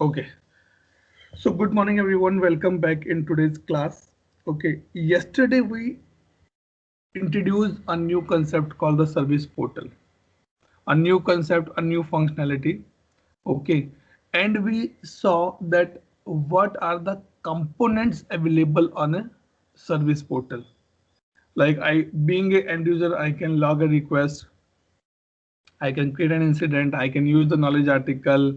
Okay, so good morning everyone. Welcome back in today's class. Okay, yesterday we introduced a new concept called the service portal. A new concept, a new functionality. Okay, and we saw that what are the components available on a service portal. Like being an end user, I can log a request, I can create an incident, I can use the knowledge article.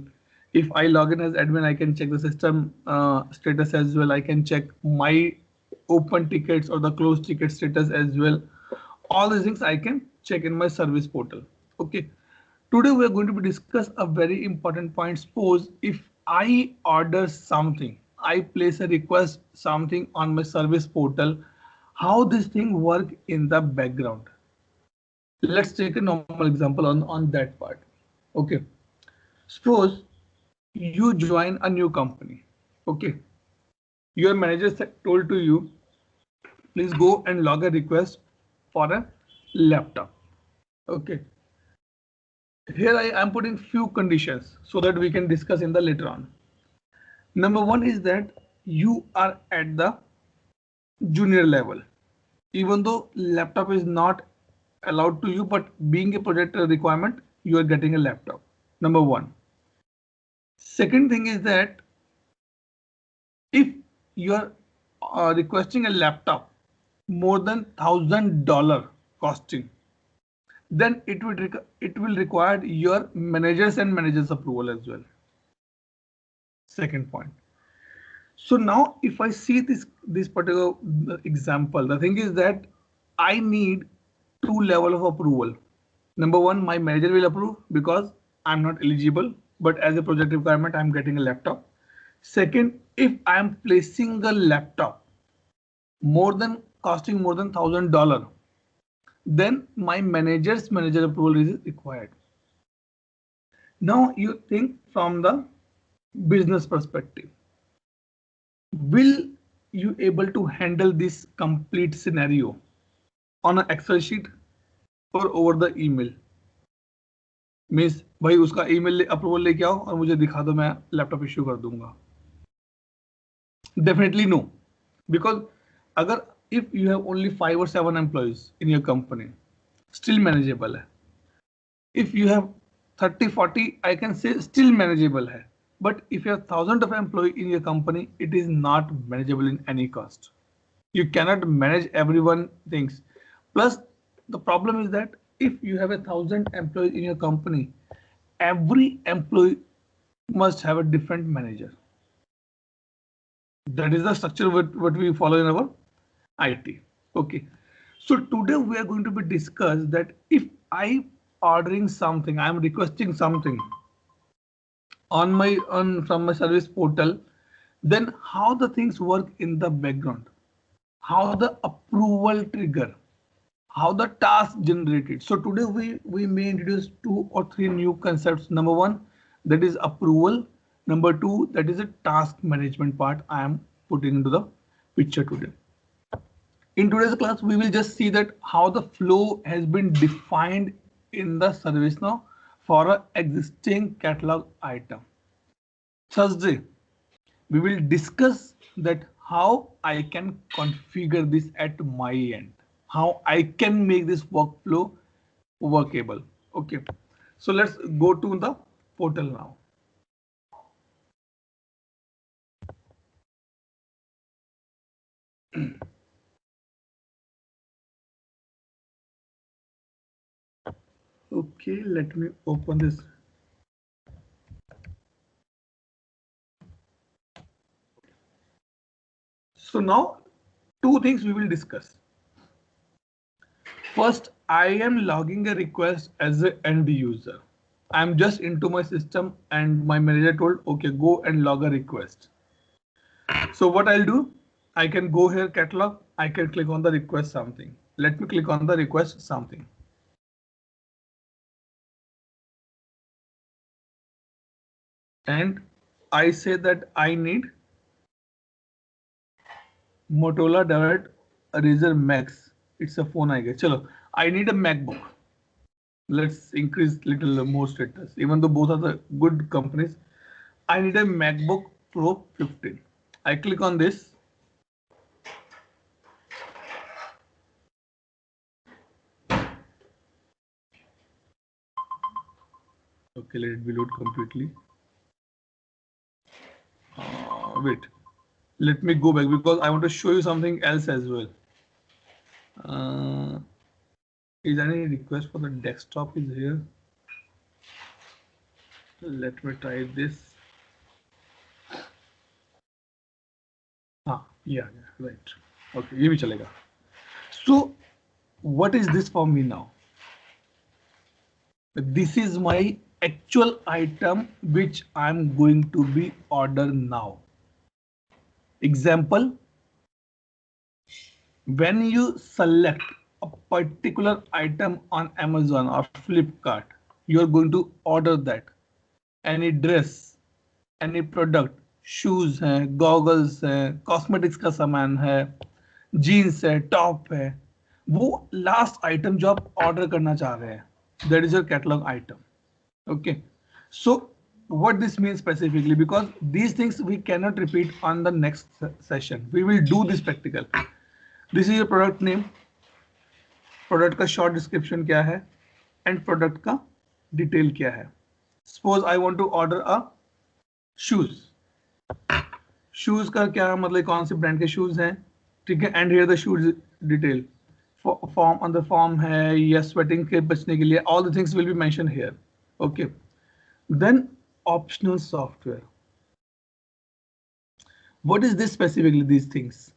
If I log in as admin, I can check the system status as well. I can check my open tickets or the closed ticket status as well. All these things I can check in my service portal. Okay. Today we are going to be discuss a very important point. Suppose if I order something, I place a request something on my service portal, how this thing work in the background. Let's take a normal example on that part. Okay, suppose you join a new company. Okay, your manager told to you, please go and log a request for a laptop. Okay, here I am putting few conditions so that we can discuss in the later on. Number one is that you are at the junior level, even though laptop is not allowed to you, but being a project requirement, you are getting a laptop. Number one. Second thing is that if you are requesting a laptop more than $1,000 costing, then it will require your managers approval as well. Second point. So now if I see this particular example, the thing is that I need two level of approval. Number one, my manager will approve because I'm not eligible, but as a project requirement, I'm getting a laptop. Second, if I am placing a laptop more than costing more than $1,000, then my manager approval is required. Now you think from the business perspective, will you able to handle this complete scenario on an Excel sheet or over the email? Means भाई उसका email approval लेके आओ और मुझे दिखा दो, मैं laptop issue कर दूंगा. Definitely no, because agar if you have only 5 or 7 employees in your company, still manageable hai. If you have 30, 40, I can say still manageable hai. But if you have thousands of employees in your company, it is not manageable in any cost. You cannot manage everyone things. Plus, the problem is that if you have 1,000 employees in your company, every employee must have a different manager. That is the structure what we follow in our IT. Okay. So today we are going to be discuss that if I ordering something, I am requesting something on my from my service portal, then how the things work in the background, how the approval trigger, how the task generated. So today we may introduce 2 or 3 new concepts. Number one, that is approval. Number two, that is a task management part I am putting into the picture today. In today's class, we will just see that how the flow has been defined in the ServiceNow for an existing catalog item. Thursday, we will discuss that how I can configure this at my end, how I can make this workflow workable. Okay, so let's go to the portal now. Okay, let me open this. So now two things we will discuss. First, I am logging a request as an end user. I'm just into my system and my manager told, okay, go and log a request. So what I'll do, I can go here catalog, I can click on the request something. Let me click on the request something. And I say that I need Motorola Direct Razr Max. It's a phone I get. Chalo, I need a MacBook. Let's increase little more status. Even though both are the good companies, I need a MacBook Pro 15. I click on this. Okay, let it be load completely. Wait, let me go back because I want to show you something else as well. Is any request for the desktop is here? Let me try this. Yeah, right. Okay, ये भी चलेगा. So, what is this for me now? This is my actual item which I'm going to be order now. Example, when you select a particular item on Amazon or Flipkart, you're going to order that. Any dress, any product, shoes है, goggles है, cosmetics का सामान है, jeans है, top है, वो last item जो आप order करना चाह रहे हैं, that is your catalog item. Okay, so what this means specifically, because these things we cannot repeat on the next session. We will do this practical. This is your product name, product का short description क्या है, and product का detail क्या है. Suppose I want to order a shoes. Shoes का क्या मतलब कौन से brand के shoes हैं, ठीक है, and here the shoes detail. Form on the form है या sweating के बचने के लिए, all the things will be mentioned here. Okay. Then optional software. What is this specifically, these things?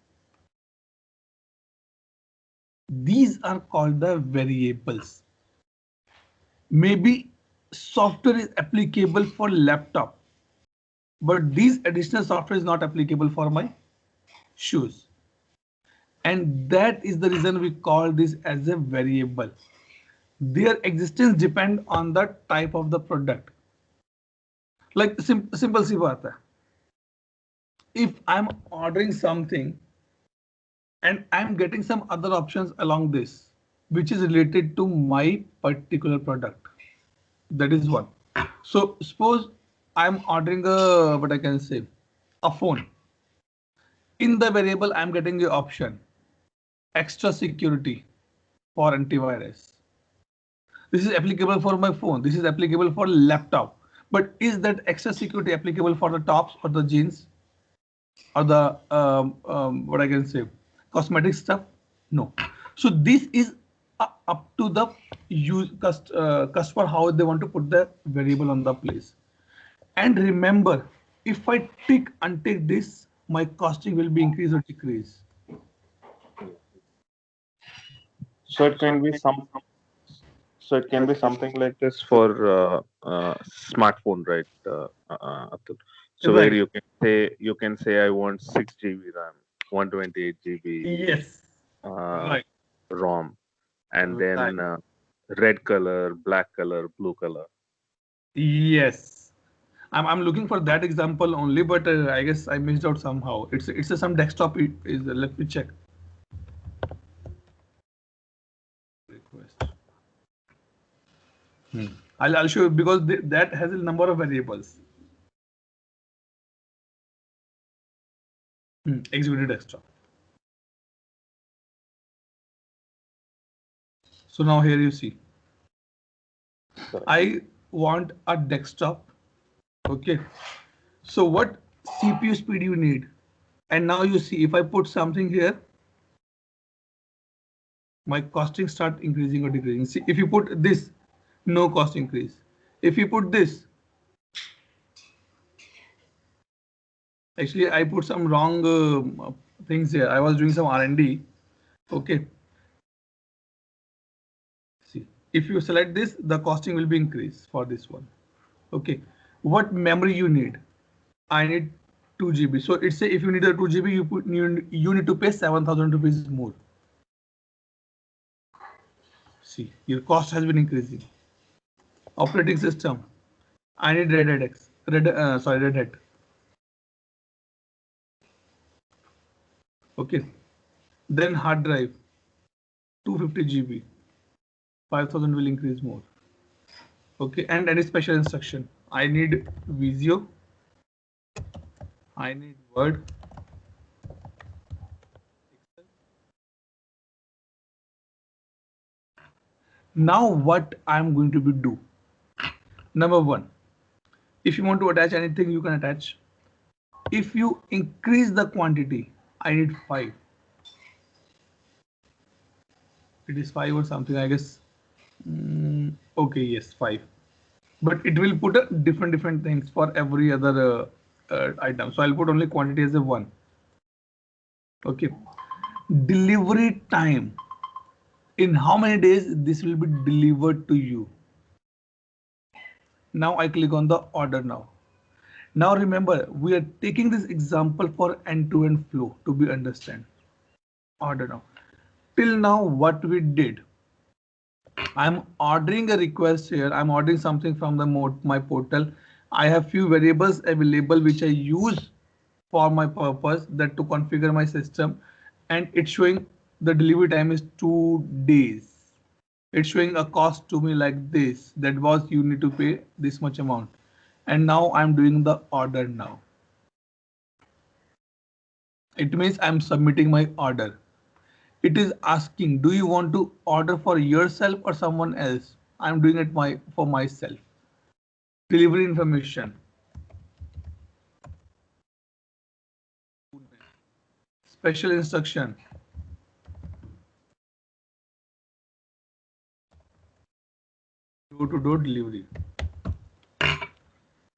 These are called the variables. Maybe software is applicable for laptop, but these additional software is not applicable for my shoes. And that is the reason we call this as a variable. Their existence depend on the type of the product. Like simple सी बात है. If I'm ordering something and I'm getting some other options along this, which is related to my particular product. That is one. So suppose I'm ordering what I can say, a phone. In the variable, I'm getting the option, extra security for antivirus. This is applicable for my phone. This is applicable for laptop. But is that extra security applicable for the tops or the jeans or the what I can say, cosmetic stuff? No. So this is up to the customer how they want to put the variable on the place. And remember, if I tick untick this, my costing will be increase or decrease. So it can be something like this for smartphone, right? Atul? So Right. where you can say I want 6 GB RAM, 128 GB Yes. Right. ROM, and Right. then red color, black color, blue color. Yes. I'm looking for that example only, but I guess I missed out somehow. It's some desktop is let me check. Request. I'll show you because that has a number of variables. Executed desktop. So now here you see. I want a desktop. Okay. So what CPU speed you need? And now you see if I put something here, my costing start increasing or decreasing. See, if you put this, no cost increase. If you put this, actually I put some wrong things here. I was doing some R&D. Okay. See, if you select this, the costing will be increased for this one. Okay. What memory you need? I need 2 GB. So it's say if you need a 2 GB, you need to pay 7,000 rupees more. See, your cost has been increasing. Operating system. I need Red Hat X. Red Hat. Okay. Then hard drive. 250 GB. 5,000 will increase more. Okay, and any special instruction. I need Visio. I need Word. Now what I'm going to be do. Number one, if you want to attach anything, you can attach. If you increase the quantity, I need 5. It is 5 or something, I guess. Okay, yes, 5. But it will put a different things for every other item. So I'll put only quantity as a 1. Okay. Delivery time. In how many days this will be delivered to you? Now I click on the order now. Now remember, we are taking this example for end-to-end flow to be understand. Order now. Till now, what we did, I'm ordering a request here. I'm ordering something from the my portal. I have few variables available which I use for my purpose, that to configure my system, and it's showing the delivery time is 2 days. It's showing a cost to me like this. That was you need to pay this much amount, and now I'm doing the order now. It means I'm submitting my order. It is asking, do you want to order for yourself or someone else? I'm doing it for myself. Delivery information. Special instruction. Door-to-door delivery.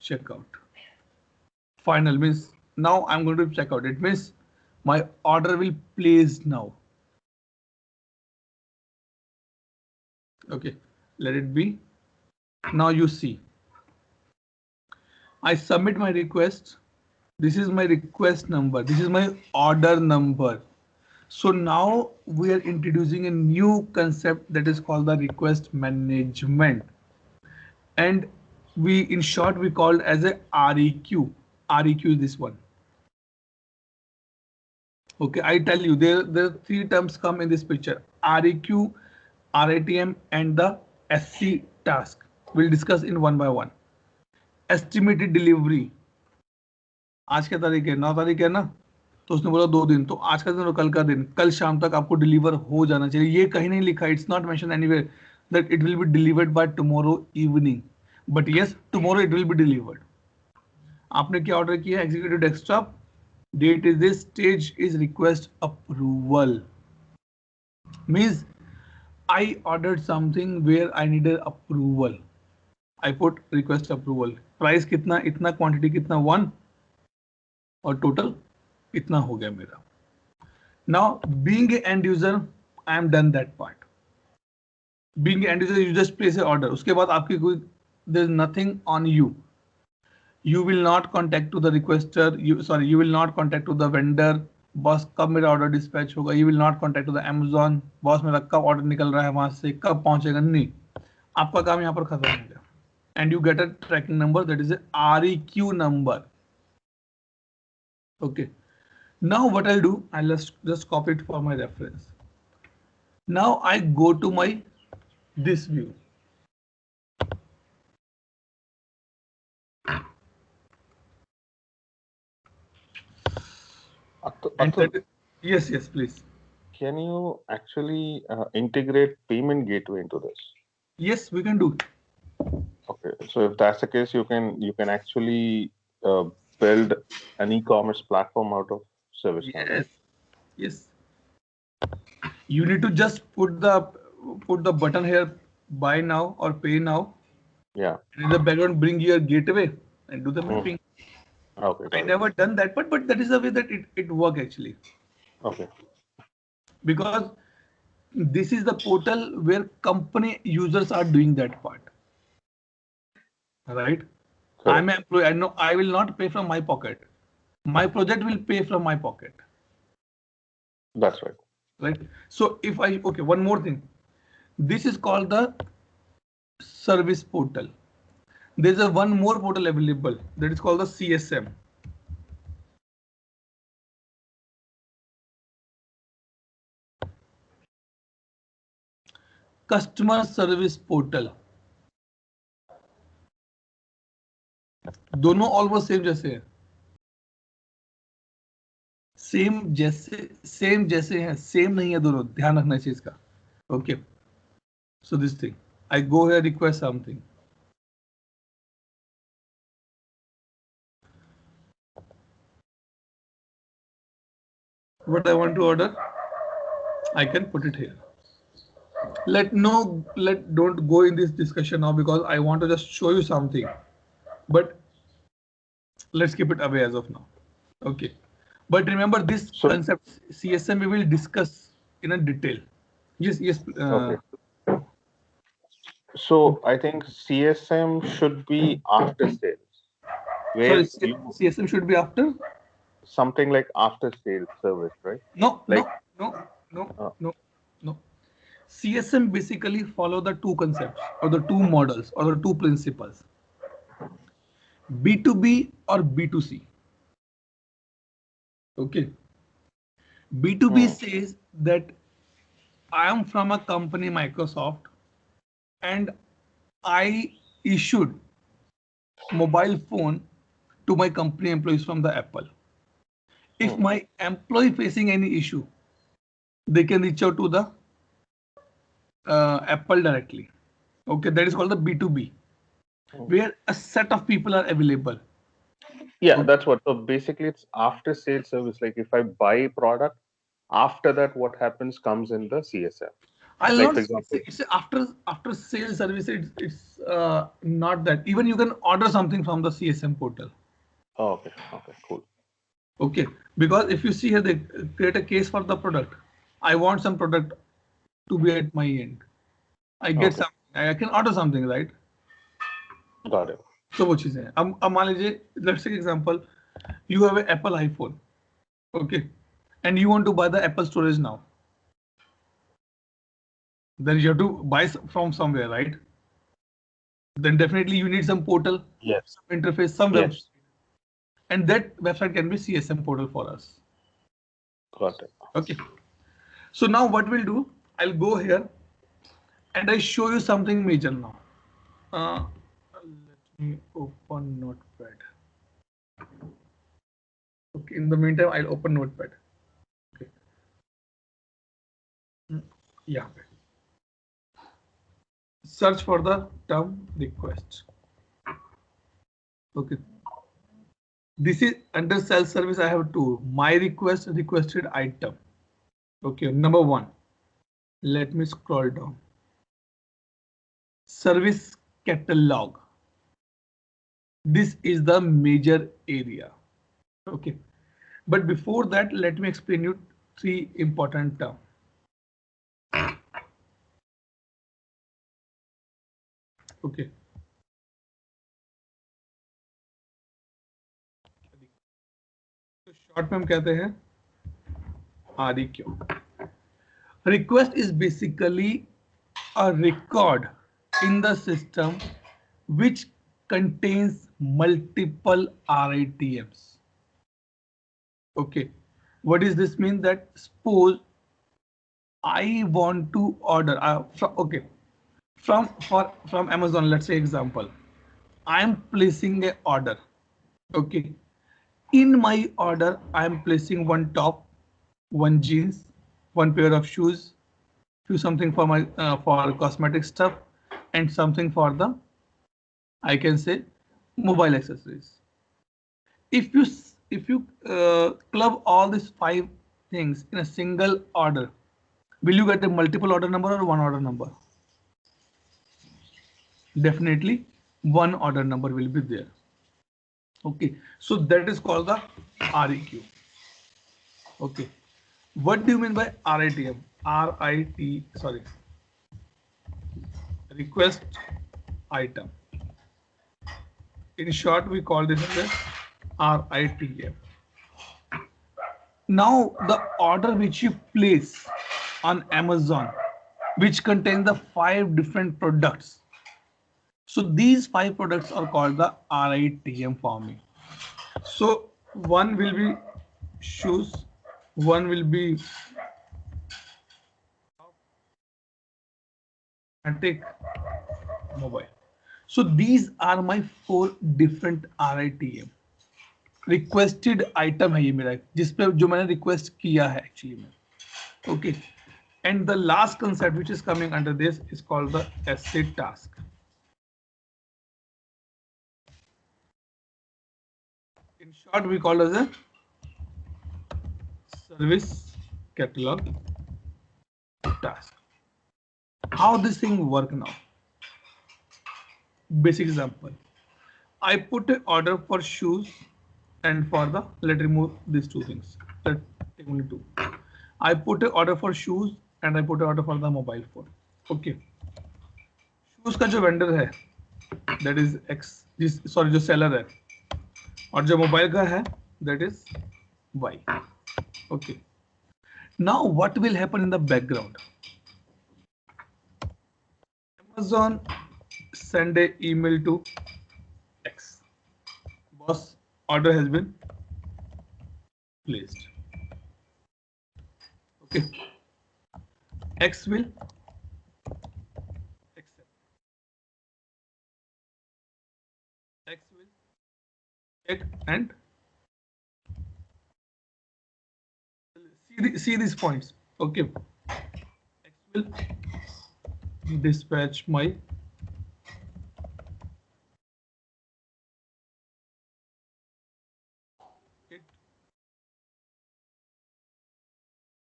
Checkout. Final means now I'm going to check out. It means my order will place now. Okay, let it be. Now you see. I submit my request. This is my request number. This is my order number. So now we are introducing a new concept that is called the request management. And we, in short, we called as a REQ. REQ is this one. Okay, I tell you, there are 3 terms come in this picture: REQ, RATM, and the SC task. We'll discuss in one by one. Estimated delivery. आज क्या तारीख है? 9 तारीख है ना, तो उसने बोला 2 दिन, तो आज का दिन और कल का दिन, कल शाम तक आपको डिलीवर हो जाना चाहिए. ये कहीं नहीं लिखा, it's not mention anywhere that it will be delivered by tomorrow evening, but yes, tomorrow it will be delivered. आपने क्या ऑर्डर किया? Executive desktop. Date is this, stage is request approval. Means I ordered something where I needed approval. I put request approval. Price कितना, इतना, quantity कितना, 1, और total इतना हो गया मेरा. Now being a end user, I am done that part. Being an end user, you just place a order. उसके बाद आपकी कोई, there is nothing on you. You will not contact to the requester. You will not contact to the vendor. Boss कब मेरा order dispatch होगा? You will not contact to the Amazon. Boss मेरा कब order निकल रहा है वहां से, कब पहुंचेगा? नहीं, आपका काम यहाँ पर खत्म हो गया. And you get a tracking number, that is REQ number. Okay, now what I'll do, I'll just copy it for my reference. Now I go to my this view. Atul, Yes, please. can you actually integrate payment gateway into this? Yes, we can do. Okay, so if that's the case, you can actually build an e-commerce platform out of ServiceNow. Yes, yes. You need to just put the button here, buy now or pay now. Yeah. And in the background, bring your gateway and do the mapping. Okay. I never done that, but that is the way that it work actually. Okay. Because this is the portal where company users are doing that part. Right? Correct. I'm an employee. I know I will not pay from my pocket. My project will pay from my pocket. That's right. Right? So if okay, one more thing. This is called the service portal. There's a one more portal available that is called the CSM. Customer Service Portal. दोनों almost same जैसे हैं, same जैसे हैं, same नहीं है दोनों, ध्यान रखना इस चीज का. Okay, so this thing, I go here, request something. What I want to order, I can put it here. Don't go in this discussion now because I want to just show you something. But let's keep it away as of now. Okay. But remember this So concept CSM we will discuss in a detail. Yes. okay. So I think CSM should be after sales, Sorry, where you CSM should be after? something like after sales service, right? No, Like no, no, no, uh, no, no. CSM basically follow the two concepts or the two models or the two principles. B2B or B2C. Okay. B2B hmm, says that I am from a company, Microsoft, and I issued mobile phone to my company employees from the Apple. If hmm, my employee facing any issue, they can reach out to the Apple directly. Okay, that is called the B2B, hmm. where a set of people are available. Yeah, Okay. that's what. So basically, it's after sales service. Like if I buy a product, after that, what happens comes in the CSM. I'll Like not for say example, it's after sales service. It's not that. Even you can order something from the CSM portal. oh, okay, cool. Okay, because if you see here, they create a case for the product. I want some product to be at my end. I get Okay, something. I can order something, right? got it. So वो चीजें हैं. अब मान लीजिए, let's take example, you have an Apple iPhone, okay, and you want to buy the Apple storage now. Then you have to buy from somewhere, right? Then definitely you need some portal, Yes, some interface, some website, yes, and that website can be CSM portal for us. got it. Okay. So now what we'll do, I'll go here and I show you something major now. Let me open Notepad. Okay, in the meantime, I'll open Notepad. Okay. Yeah. Search for the term request. Okay. This is under self-service. I have two. My request, requested item. Okay. Number one. Let me scroll down. Service catalog. This is the major area. Okay. But before that, let me explain you three important terms. Okay. तो short में हम कहते हैं REQ. Request is basically a record in the system which contains multiple RITMs. Okay. What does this mean? That suppose I want to order okay, from Amazon, let's say example, I am placing a order. Okay. In my order, I am placing one top, one jeans, one pair of shoes, few something for my for cosmetic stuff, and something for the, I can say, mobile accessories. If you club all these five things in a single order, will you get a multiple order number or one order number? Definitely one order number will be there. Okay, so that is called the REQ. Okay, what do you mean by RITM? Sorry, request item. In short, we call this as RITM. Now, the order which you place on Amazon, which contain the 5 different products. So these 5 products are called the RITM for me. So one will be shoes, one will be automatic mobile. So these are my 4 different RITM. Requested item है ये मेरा, जिस पे जो मैंने request किया है actually में. Okay, and the last concept which is coming under this is called the acid task. In short, we call as a service catalog task. How this thing work now? Basic example. I put an order for shoes and for the, let's remove these two things. Let's take only two. I put an order for shoes and I put an order for the mobile phone. Okay. Shoes का जो vendor है, that is X, sorry जो seller है, और जो mobile का है, that is Y. Okay. Now what will happen in the background? Amazon send a email to X. Boss, order has been placed. Okay. X will accept. X will check and see these points. Okay. X will dispatch my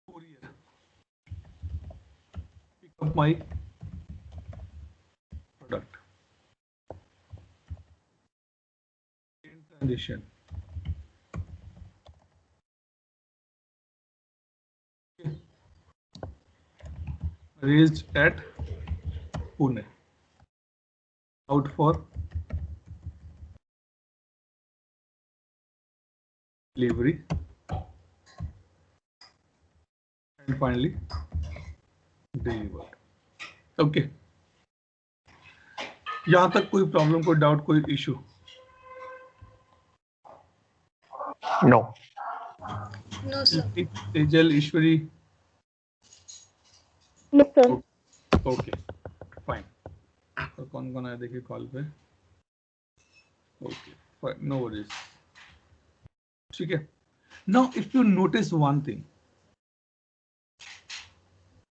courier. Pick up my product. In transition. Okay. Raised at Pune. Out for delivery and finally delivered. Okay. यहाँ तक कोई problem, कोई doubt, कोई issue? No. No, sir. Tejal, Ishwari? No, sir. Okay, fine. तो कौन कौन आया देखिए कॉल पे. Okay, no worries. ठीक है. Now if you notice one thing,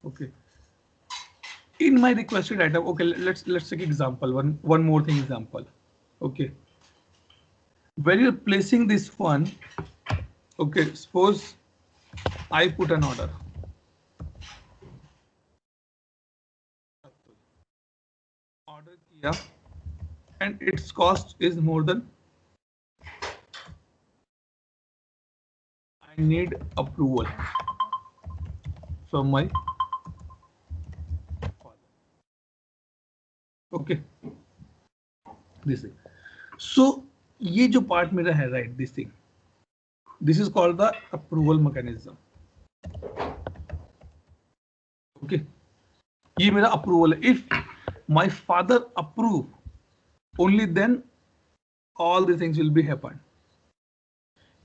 okay, in my requested item, okay, let's take example, one more thing example. Okay, when you're placing this one, okay, suppose I put an order. Order kiya and its cost is more than, I need approval from my father. Okay, this thing. So ये जो part मेरा है, right, this thing, this is called the approval mechanism. Okay, ये मेरा approval है. If my father approve, only then all the things will be happen.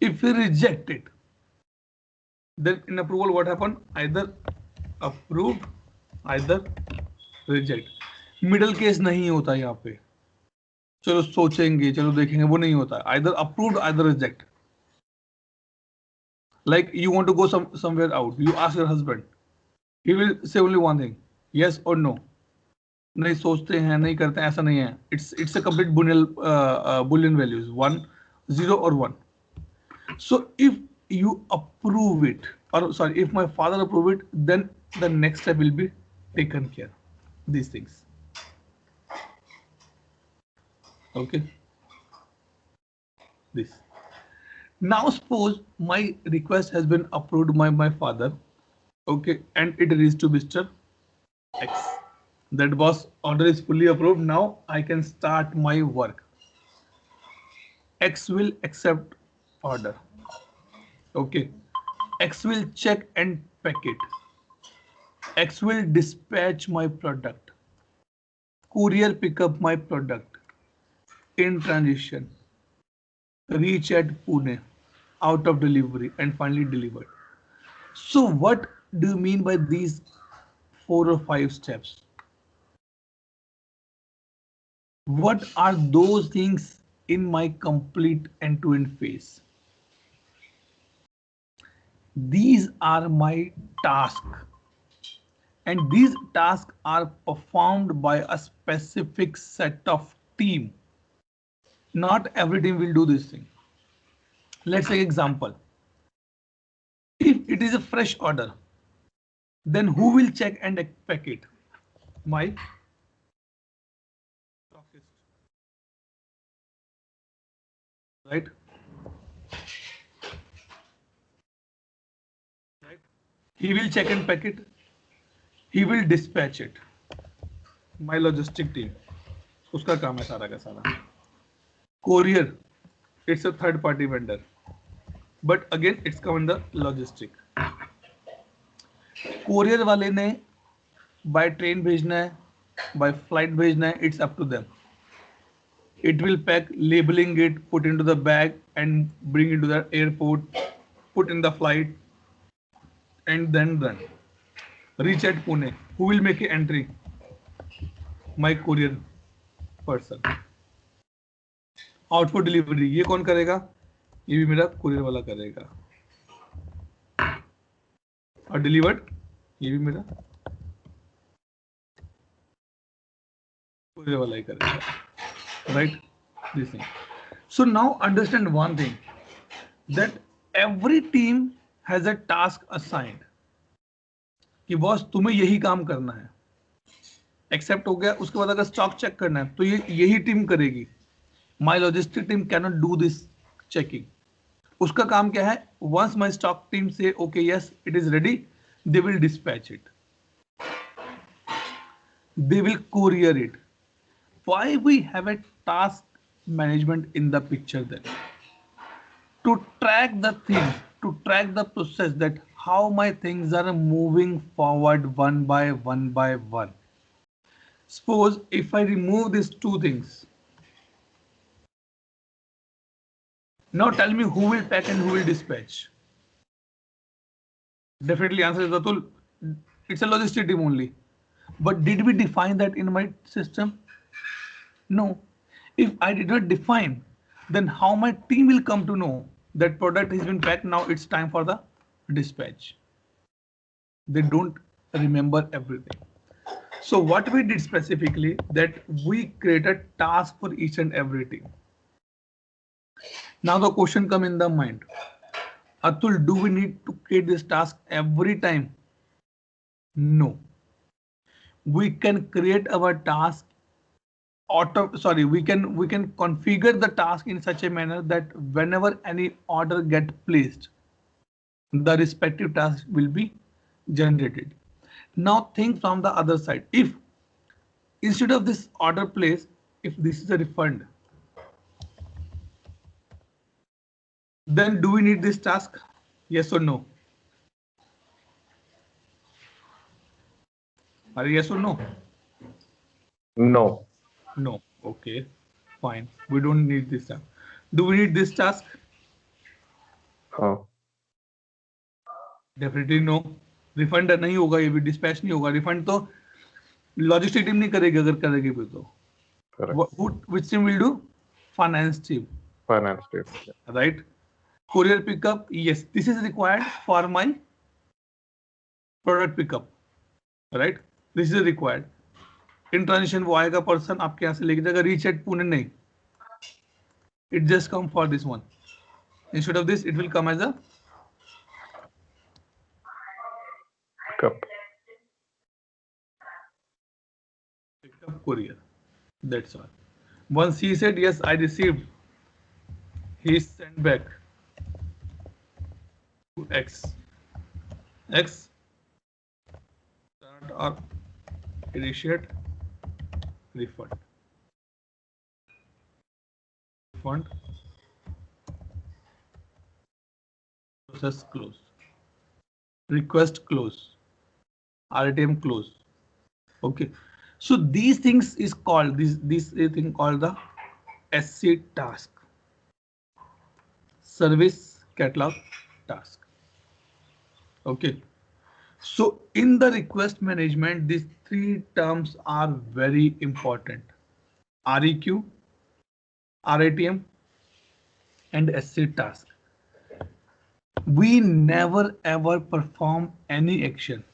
If he reject it, then in approval what happen? Either approved, either reject. Middle case नहीं होता यहाँ पे. चलो सोचेंगे, चलो देखेंगे, वो नहीं होता. Either approved, either reject. Like you want to go somewhere out, you ask your husband, he will say only one thing, yes or no. नहीं सोचते हैं, नहीं करते हैं, ऐसा नहीं है. It's a complete boolean values, 1, 0 or 1. So if you approve it, or sorry, if my father approve it, then the next step will be taken care. These things. Okay. This. Now suppose my request has been approved by my father. Okay, and it reaches to Mr. X. That boss, order is fully approved. Now I can start my work. X will accept order. Okay. X will check and pack it. X will dispatch my product. Courier pick up my product. In transition. Reach at Pune. Out of delivery and finally delivered. So what do you mean by these 4 or 5 steps? What are those things in my complete end-to-end phase? These are my tasks, and these tasks are performed by a specific set of team. Not every team will do this thing. Let's take example. If it is a fresh order, then who will check and pack it? My stockist, right? Right? He will check and pack it. He will dispatch it. My logistic team. उसका काम है सारा का सारा. Courier, it's a third party vendor. But again, it's come under logistic. Courier वाले ने by train भेजना है, by flight भेजना है, it's up to them. It will pack, labeling it, put into the bag and bring it to the airport, put in the flight and then run. Reach at Pune. Who will make an entry? My courier person. Out for delivery. ये कौन करेगा? ये भी मेरा courier वाला करेगा. और delivered ये भी मेरा courier वाला ही करेगा. Right? This thing. So now understand one thing, that every team has a task assigned. कि बॉस तुम्हें यही काम करना है. एक्सेप्ट हो गया. उसके बाद अगर स्टॉक चेक करना है तो ये यही टीम करेगी. My logistic team can not do this checking. उसका काम क्या है? वंस माय स्टॉक टीम से okay yes it is ready, they will dispatch it, they will courier it. Why we have a task management in the picture then? To track the things, to track the process, that how my things are moving forward one by one. Suppose if I remove these two things, now tell me who will pack and who will dispatch. Definitely answer is Atul. It's a logistic team only. But did we define that in my system? No. If I did not define, then how my team will come to know that product has been packed, now it's time for the dispatch? They don't remember everything. So what we did specifically, that we created task for each and every team. Now the question come in the mind, Atul, do we need to create this task every time? No. We can create our task we can configure the task in such a manner that whenever any order get placed, the respective task will be generated. Now think from the other side. If instead of this order place, if this is a refund, then do we need this task? Yes or no? Are yes or no? No. No. Okay, fine. We don't need this task. Do we need this task? Definitely no. Refund नहीं होगा, ये भी dispatch नहीं होगा. Refund तो logistic team नहीं करेगी. अगर करेगी भी तो which team will do? Finance team. Finance team. Right. Courier pickup, yes, this is required for my product pickup. Right. This is required. In transition वो आएगा पर्सन आपके यहाँ से लेके जाएगा. रीच एट पुणे नहीं. It just come for this one. Instead of this, it will come as a Cup. pickup courier. That's all. Once he said yes, I received, he sent back to X. X start or initiate refund. Refund. Process close. Request close. RTM close. Okay. So these things is called this thing called the SC task. Service catalog task. Okay. So in the request management, these three terms are very important. REQ, RATM, and SC task. We never ever perform any action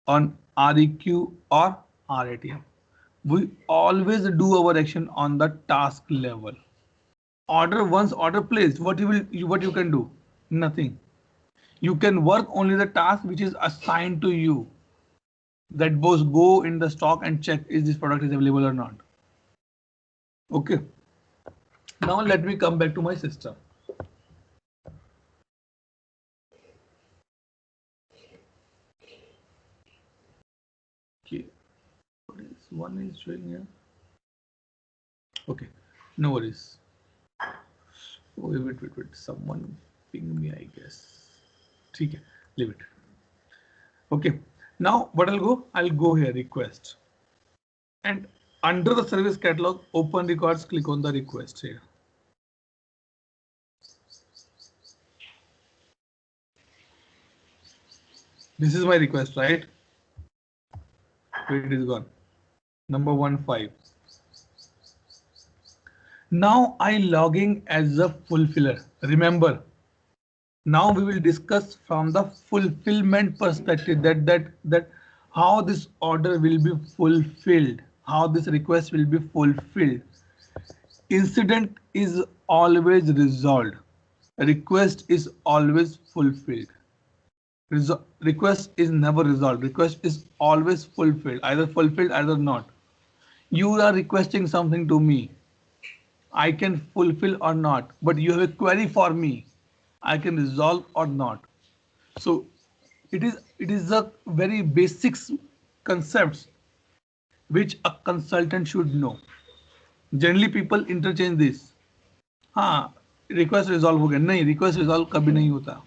on REQ or RATM. We always do our action on the task level. Once order placed, what you can do? Nothing. You can work only the task which is assigned to you. That both go in the stock and check is this product is available or not. Okay. Now let me come back to my system. Okay. What is one is showing here? Okay. No worries. Wait. Someone ping me, I guess. Okay. Leave it. Okay. Now what I'll go here, request. And under the service catalog, open records, click on the request here. This is my request, right? It is gone. Number 15. Now I logging as a fulfiller. Remember, now we will discuss from the fulfillment perspective that how this order will be fulfilled, how this request will be fulfilled. Incident is always resolved. Request is always fulfilled. Request is never resolved. Request is always fulfilled, either not. You are requesting something to me. I can fulfill or not, but you have a query for me. I can resolve or not. So it is a very basic concepts which a consultant should know. Generally people interchange this. हाँ, request resolve हो गया. नहीं, request resolve कभी नहीं होता.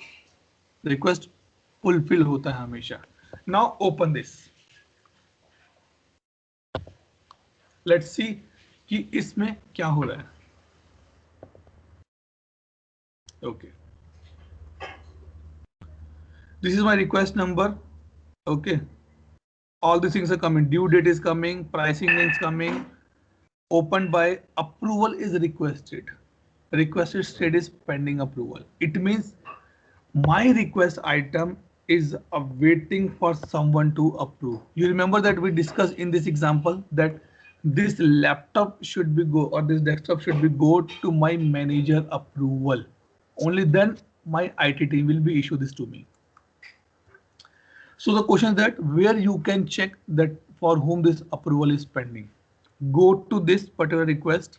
Request fulfill होता है हमेशा. Now open this. Let's see कि इसमें क्या हो रहा है. Okay. This is my request number. Okay. All these things are coming. Due date is coming. Pricing is coming. Opened by approval is requested. Requested state is pending approval. It means my request item is waiting for someone to approve. You remember that we discussed in this example that this laptop should be go or this desktop should be go to my manager approval. Only then my IT team will be issue this to me. So the question is that where you can check that for whom this approval is pending. Go to this particular request,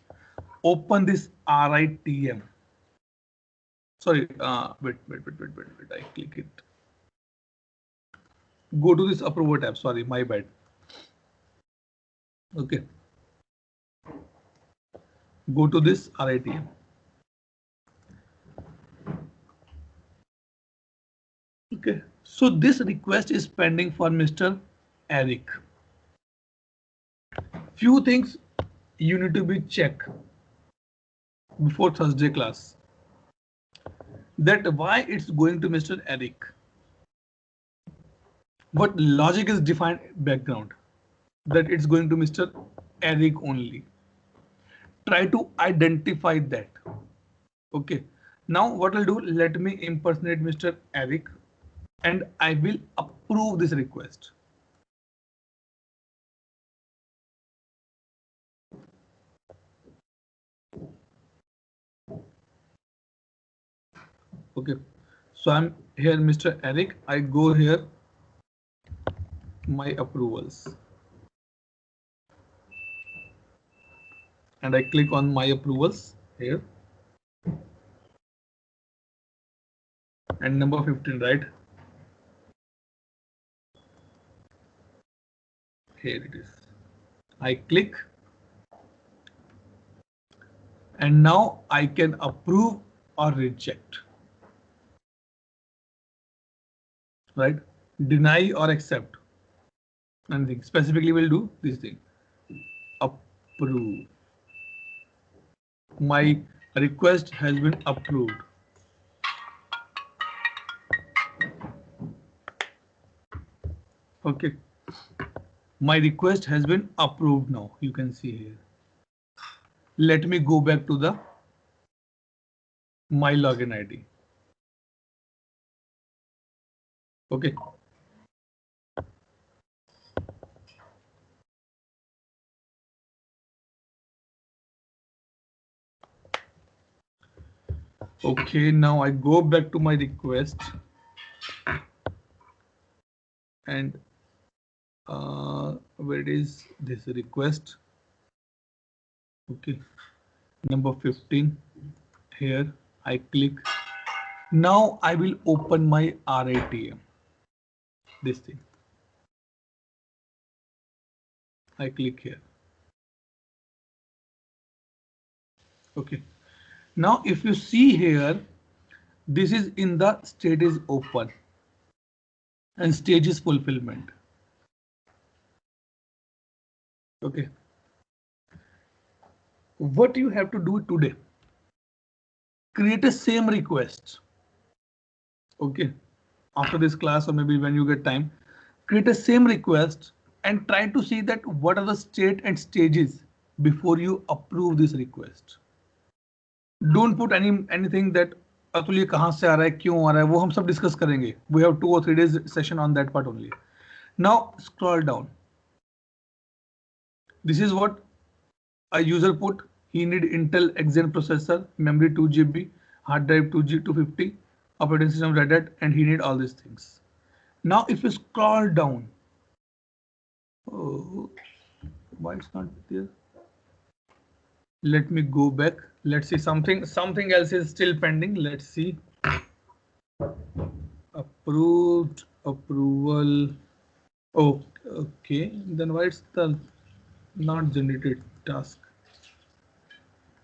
open this RITM. Sorry, wait, I click it. Go to this approval tab, sorry, my bad. Okay. Go to this RITM. Okay, so this request is pending for Mr. Eric. Few things you need to be checked before Thursday class. That why it's going to Mr. Eric. But logic is defined background that it's going to Mr. Eric only. Try to identify that. Okay. Now what I'll do, let me impersonate Mr. Eric and I will approve this request. Okay, so I'm here, Mr. Eric. I go here, my approvals, and I click on my approvals here. And number 15, right? Here it is. I click. And now I can approve or reject. Right? Deny or accept. Anything. Specifically we'll do this thing. Approve. My request has been approved. Okay. My request has been approved now. You can see here. Let me go back to the my login ID. Okay. Okay, now I go back to my request and where is this request? Okay, number 15 here. I click. Now I will open my RATM. This thing. I click here. Okay. Now if you see here, this is in the state is open and stage is fulfillment. Okay. What you have to do today? Create a same request. Okay. After this class or maybe when you get time, create a same request and try to see that what are the state and stages before you approve this request. Don't put anything that Atul ये कहाँ से आ रहा है क्यों आ रहा है वो हम सब डिस्कस करेंगे. We have 2 or 3 days session on that part only. Now scroll down. This is what a user put. He need Intel Xen processor, memory 2 GB, hard drive 250, operating system Red Hat, and he need all these things. Now if you scroll down, oh, why it's not there? Let me go back. Let's see something else is still pending. Let's see. Approved, approval. Oh, okay. Then why it's the not generated task?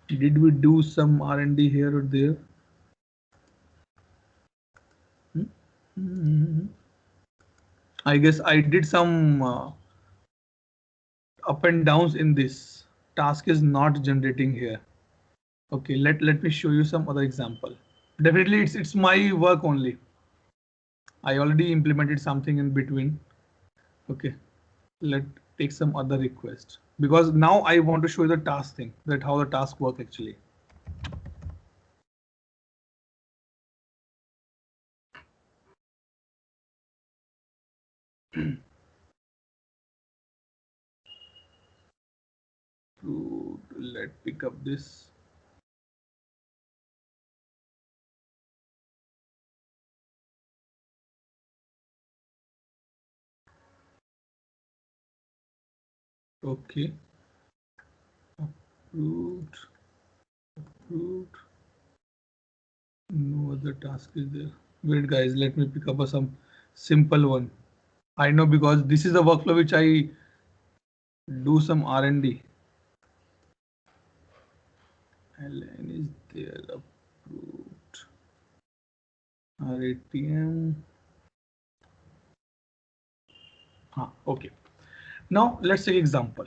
Did we do some R&D here or there? I guess I did some up and downs in this. Task is not generating here. Okay, let me show you some other example. Definitely it's my work only. I already implemented something in between. Okay, let's take some other request because now I want to show you the task thing, that how the task work actually. Let's pick up this. Okay. Approved. No other task is there. Wait guys, let me pick up some simple one. I know because this is a workflow which I do some R&D. LN is there, approved. RATM. Okay. Now let's take example.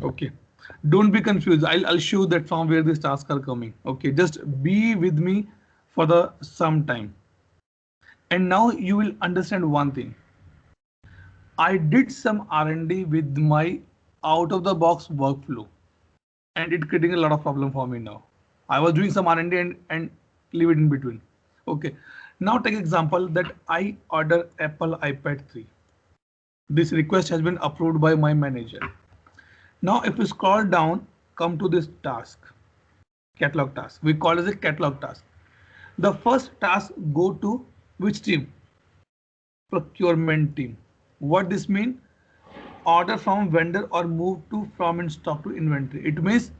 Okay. Don't be confused. I'll show that from where these tasks are coming. Okay. Just be with me for the some time. And now you will understand one thing. I did some R&D with my out of the box workflow and it creating a lot of problem for me now. I was doing some R&D and leave it in between. Okay. Now take example that I order Apple iPad 3. This request has been approved by my manager. Now if we scroll down, come to this task, catalog task. We call it as a catalog task. The first task go to which team? Procurement team. What this mean? Order from vendor or move to from in stock to inventory. It means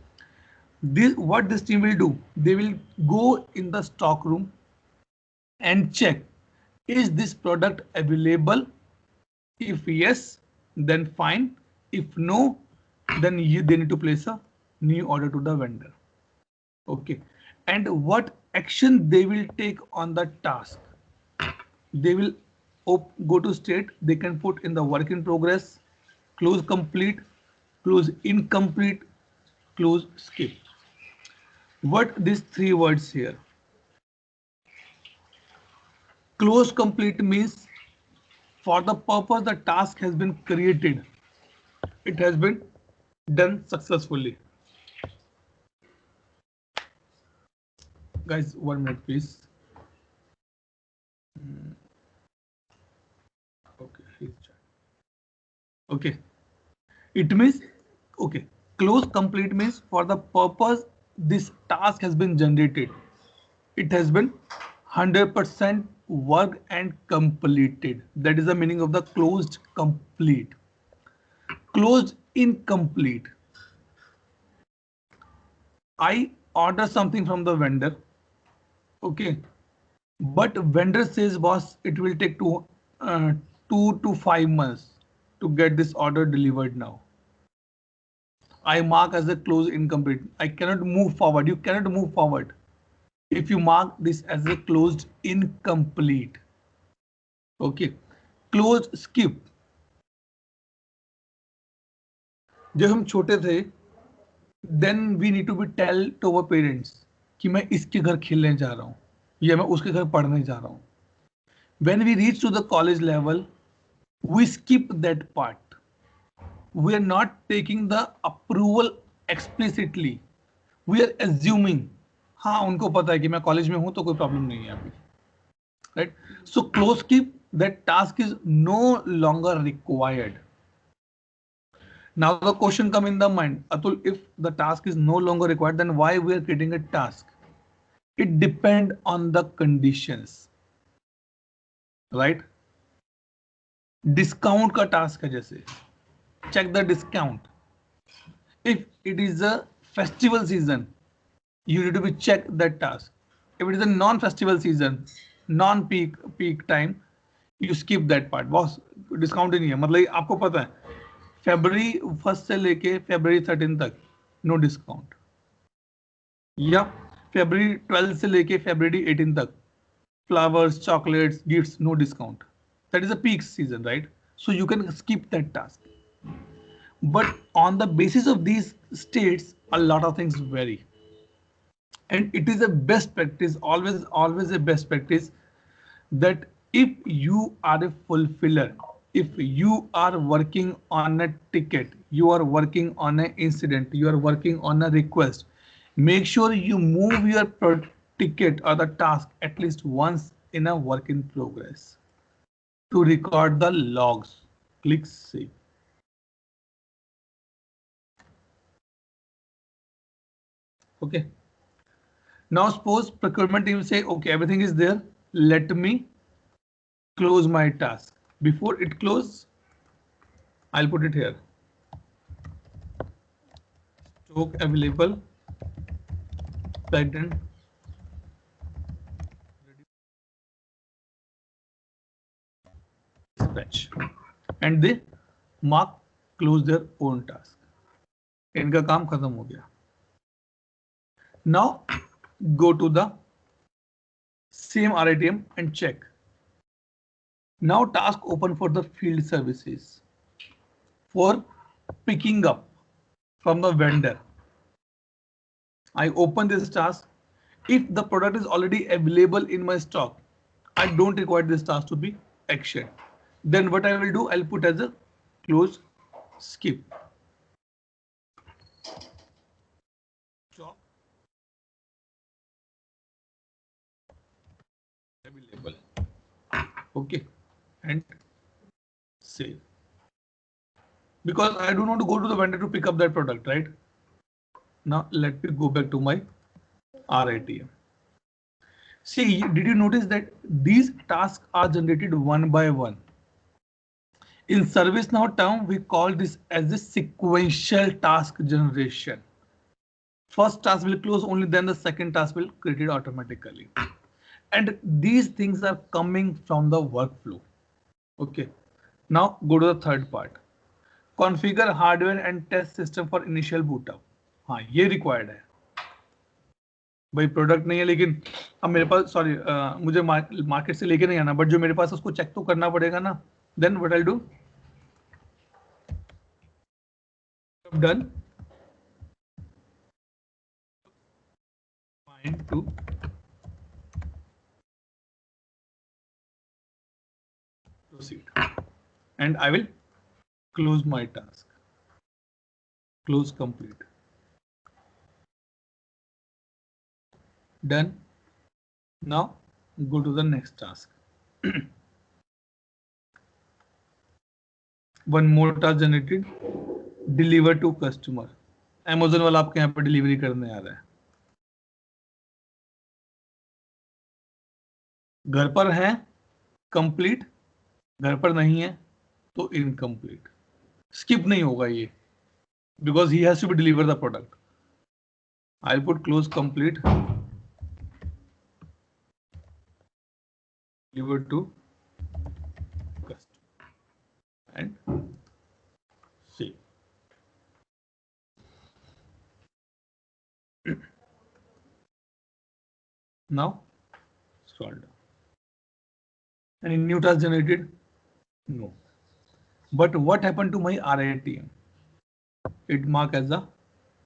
what this team will do, they will go in the stock room and check, is this product available? If yes, then fine. If no, then they need to place a new order to the vendor. Okay. And what action they will take on the task? They will go to state, they can put in the work in progress, close complete, close incomplete, close skip. What these 3 words here? Close complete means for the purpose the task has been created, it has been done successfully. guys, 1 minute, please. Okay, okay. It means, okay, close complete means for the purpose this task has been generated. It has been 100% work and completed. That is the meaning of the closed complete. Closed incomplete. I order something from the vendor. Okay. But vendor says, boss, it will take 2 to 5 months to get this order delivered now. I mark as a close incomplete. I cannot move forward. You cannot move forward if you mark this as a closed incomplete. Okay. Closed skip. जब हम छोटे थे, then we need to be tell to our parents कि मैं इसके घर खेलने जा रहा हूँ या मैं उसके घर पढ़ने जा रहा हूँ. When we reach to the college level, we skip that part. We are not taking the approval explicitly. We are assuming, हाँ उनको पता है कि मैं कॉलेज में हूं तो कोई प्रॉब्लम नहीं है अभी, right? So close skip, that task is no longer required. Now the question come in the mind, Atul, if the task is no longer required, then why we are creating a task? It depend on the conditions, right? Discount का task है जैसे, check the discount. If it is a festival season, you need to be check that task. If it is a non-festival season, non-peak time, you skip that part. Boss, discount ही नहीं है, मतलब आपको पता है February 1st से लेके February 13 तक no discount, या February 12 से लेके February 18 तक flowers, chocolates, gifts, no discount. That is a peak season, right? So you can skip that task. But on the basis of these states, a lot of things vary. And it is a best practice, always a best practice, that if you are a fulfiller, if you are working on a ticket, you are working on an incident, you are working on a request, make sure you move your ticket or the task at least once in a work in progress to record the logs. Click save. Okay. Now suppose procurement team say, okay, everything is there. Let me close my task. Before it close, I'll put it here. Stock available, packed and dispatch. And they mark close their own task. इनका काम खत्म हो गया. Now go to the same RITM and check. Now task open for the field services for picking up from the vendor. I open this task. If the product is already available in my stock, I don't require this task to be actioned. Then what I will do, I'll put as a close skip. Stock available. Okay, and save. Because I do not go to the vendor to pick up that product, right? Now let me go back to my RITM. See, did you notice that these tasks are generated one by one? In ServiceNow term, we call this as a sequential task generation. First task will close only, then the second task will create it automatically. And these things are coming from the workflow. Okay. Now go to the third part. Configure hardware and test system for initial boot up. हाँ, ये required है. भाई product नहीं है लेकिन अब मेरे पास sorry मुझे मार्केट से लेके नहीं आना, बट जो मेरे पास उसको चेक तो करना पड़ेगा ना. Then what I do, done find to proceed and I will close my task. Close complete. Done. Now go to the next task. One more task generated. Deliver to customer. Amazon वाला आपके यहाँ पे delivery करने आ रहा है. घर पर है कंप्लीट, घर पर नहीं है तो इनकम्प्लीट. स्किप नहीं होगा ये, because he has to be deliver the product. I'll put close complete. Deliver to customer and save. Now scroll down. Any new task generated? No. But what happened to my RITM? It marked as a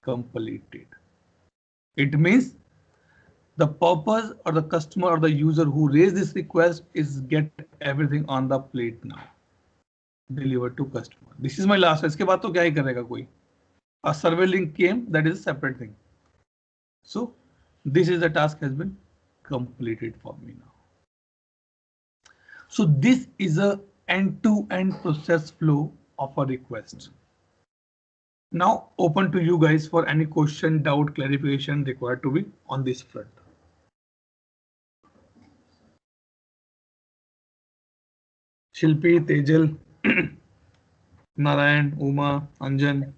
completed. It means the purpose or the customer or the user who raised this request is get everything on the plate now. Deliver to customer. This is my last. इसके बाद तो क्या ही करेगा कोई? A survey link came, that is a separate thing. So this is the task has been completed for me now. So this is a end-to-end process flow of a request. Now open to you guys for any question, doubt, clarification required to be on this front. Shilpi, Tejal, Narayan, Uma, Anjan.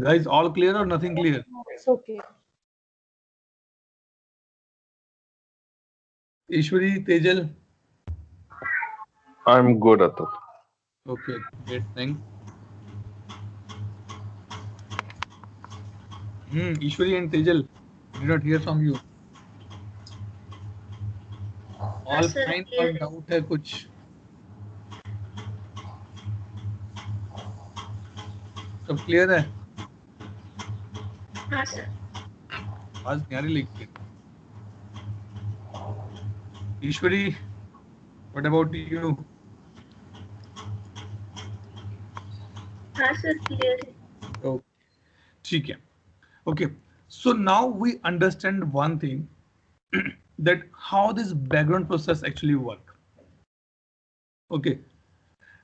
Guys, all clear or nothing clear? It's okay. Ishwari, Tejal. I'm good at it. Okay, great, thanks. Ishwari and Tejal, did not hear from you. All sir, fine clear. और doubt है कुछ? सब clear है? हाँ sir. आज न्यारी लिखते. Ishwari, what about you? हाँ सर, clear है. Okay, ठीक है. Okay, so now we understand one thing that how this background process actually work. Okay,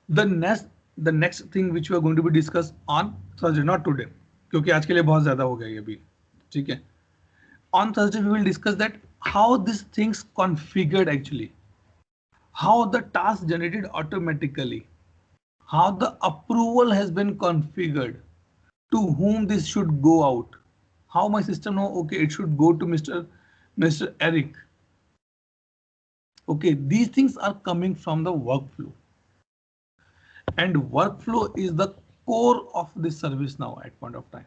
the next thing which we are going to be discussed on Thursday, not today, क्योंकि आज के लिए बहुत ज्यादा हो गया ये अभी. ठीक है. On Thursday we will discuss that how these things configured actually, how the task generated automatically, how the approval has been configured, to whom this should go out, how my system know, okay, it should go to Mr. Eric. Okay, these things are coming from the workflow, and workflow is the core of this service now at point of time.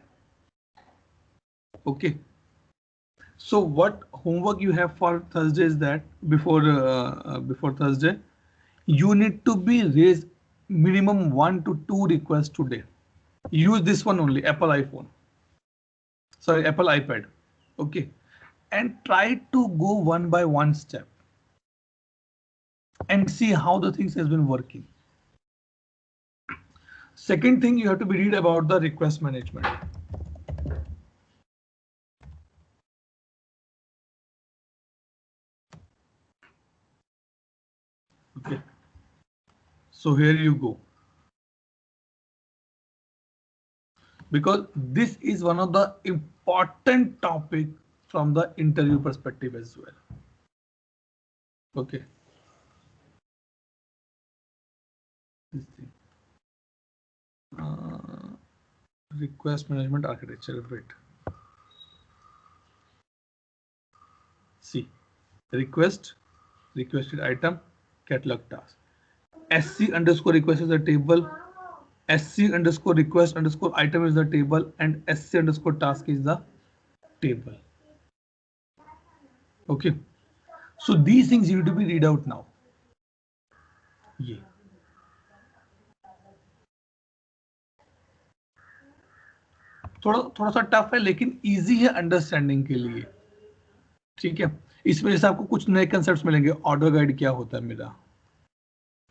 Okay, so what homework you have for Thursday is that before Thursday, you need to be raised minimum 1 to 2 requests today. Use this one only, Apple iPhone. Sorry, Apple iPad. Okay, and try to go one by one step and see how the things has been working. Second thing, you have to be read about the request management. Okay, so here you go. Because this is one of the important topic from the interview perspective as well. Okay. This thing. Request management architecture. Wait. See, request, requested item, catalog task. SC underscore request is a table. SC underscore request underscore item is the table, and SC underscore task is the table. Okay, so these things you need to be read out now. ये थोड़ा सा tough है लेकिन easy है understanding के लिए. ठीक है, इस वजह से आपको कुछ नए कंसेप्ट्स मिलेंगे. ऑर्डर गाइड क्या होता है मेरा,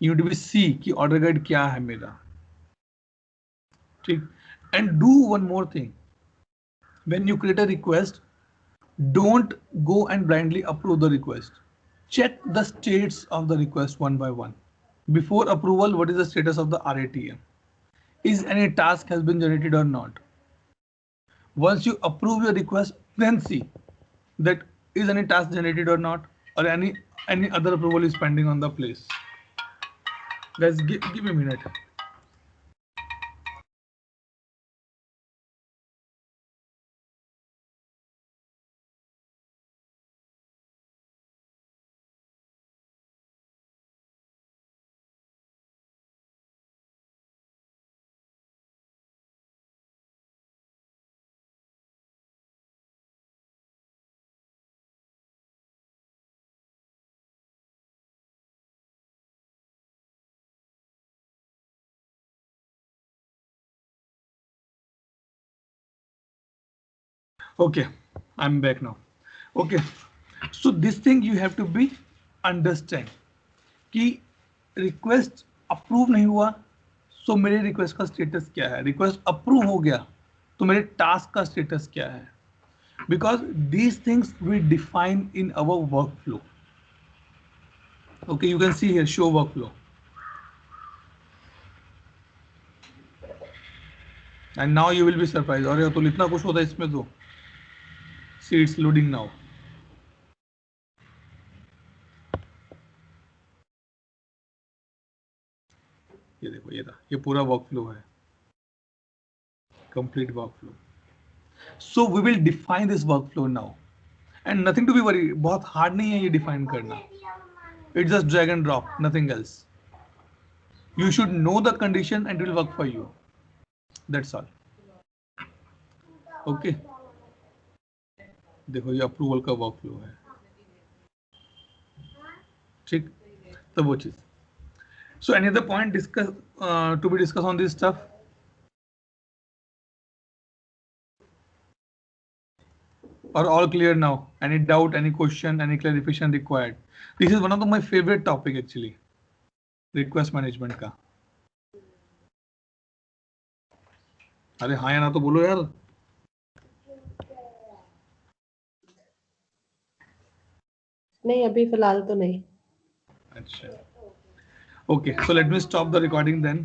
you need to be see कि ऑर्डर गाइड क्या है मेरा. ठीक, And do one more thing. When you create a request, don't go and blindly approve the request. Check the states of the request one by one. Before approval, what is the status of the RATM? Is any task has been generated or not? Once you approve your request, then see that is any task generated or not, or any other approval is pending on the place. Let's give me a minute. Okay, I'm back now. Okay, so this thing you have to be understand कि request approve नहीं हुआ, सो मेरे request का status क्या है. Request approve हो गया तो मेरे टास्क का स्टेटस क्या है. Because these things we define in our work flow. Okay, you can see here show work flow. And now you will be surprise. और तो इतना कुछ होता है इसमें तो. See it's loading now. ये देखो, ये पूरा वर्क फ्लो है, complete work flow. So we will define this work flow now and nothing to be worry. बहुत हार्ड नहीं है ये डिफाइन करना. It's just drag and drop, nothing else. You should know the condition and it will work for you. That's all. Okay. देखो ये approval का work flow है. ठीक, तो वो चीज. So any other point to be discussed on this stuff? Or all clear now? Any doubt, any question, any clarification required? This is one of my favorite topic actually. Request management का. अरे हाँ या ना तो बोलो यार. नहीं, अभी फिलहाल तो नहीं. अच्छा. Okay, so let me stop the recording then.